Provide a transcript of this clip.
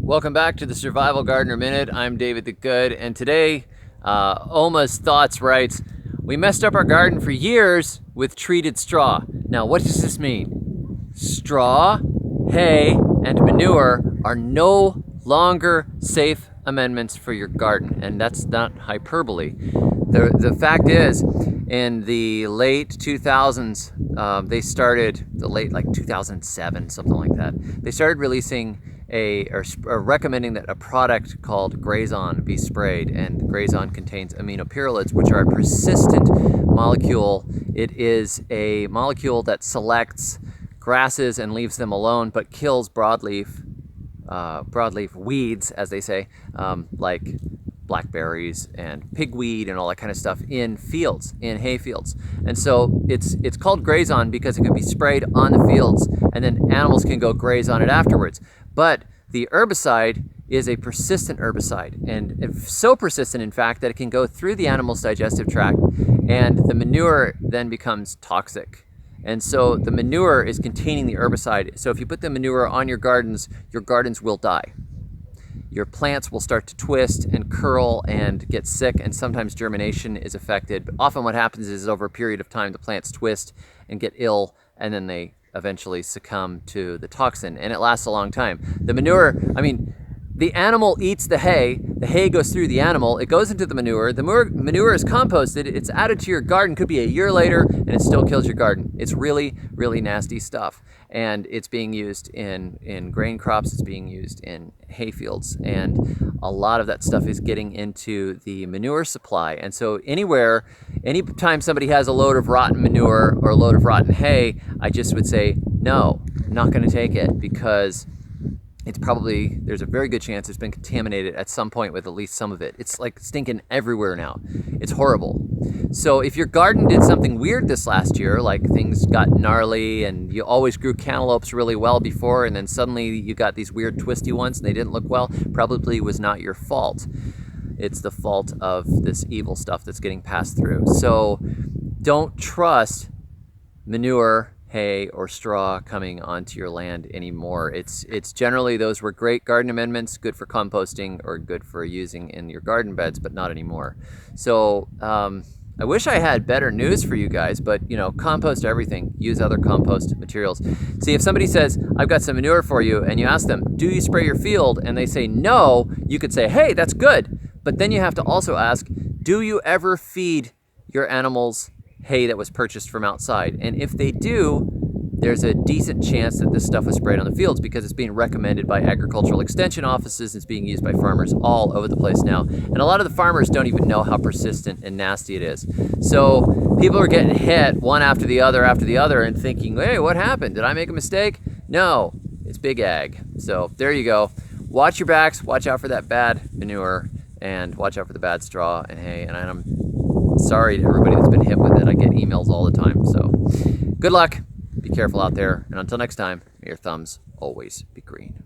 Welcome back to the Survival Gardener Minute. I'm David the Good, and today, Oma's Thoughts writes, "We messed up our garden for years with treated straw. Now, what does this mean? Straw, hay, and manure are no longer safe amendments for your garden, and that's not hyperbole. The fact is, in the late 2000s, they started, like 2007, something like that, they started releasing or recommending that a product called Grazon be sprayed, and Grazon contains aminopyralids, which are a persistent molecule. It is a molecule that selects grasses and leaves them alone, but kills broadleaf weeds, as they say, like blackberries and pigweed and all that kind of stuff in fields, in hay fields. And so it's called Grazon because it can be sprayed on the fields and then animals can go graze on it afterwards. But the herbicide is a persistent herbicide, and so persistent, in fact, that it can go through the animal's digestive tract, and the manure then becomes toxic. And so the manure is containing the herbicide. So if you put the manure on your gardens will die. Your plants will start to twist and curl and get sick, and sometimes germination is affected. But often what happens is over a period of time, the plants twist and get ill, and then they eventually succumb to the toxin, and it lasts a long time. The manure, the animal eats the hay goes through the animal, it goes into the manure is composted, it's added to your garden, could be a year later, and it still kills your garden. It's really, really nasty stuff. And it's being used in grain crops, it's being used in hay fields, and a lot of that stuff is getting into the manure supply. And so anytime somebody has a load of rotten manure or a load of rotten hay, I just would say, no, I'm not gonna take it, because there's a very good chance it's been contaminated at some point with at least some of it. It's like stinking everywhere now. It's horrible. So if your garden did something weird this last year, like things got gnarly and you always grew cantaloupes really well before, and then suddenly you got these weird twisty ones and they didn't look well, probably was not your fault. It's the fault of this evil stuff that's getting passed through. So don't trust manure, hay, or straw coming onto your land anymore. It's generally, those were great garden amendments, good for composting or good for using in your garden beds, but not anymore. So I wish I had better news for you guys, but compost everything, use other compost materials. See, if somebody says, I've got some manure for you, and you ask them, do you spray your field? And they say no, you could say, hey, that's good. But then you have to also ask, do you ever feed your animals hay that was purchased from outside? And if they do, there's a decent chance that this stuff was sprayed on the fields, because it's being recommended by agricultural extension offices. It's being used by farmers all over the place now. And a lot of the farmers don't even know how persistent and nasty it is. So people are getting hit one after the other and thinking, hey, what happened? Did I make a mistake? No, it's big ag. So there you go. Watch your backs, watch out for that bad manure, and watch out for the bad straw and hay. And I'm sorry to everybody that's been hit with it. I get emails all the time. So good luck. Be careful out there. And until next time, may your thumbs always be green.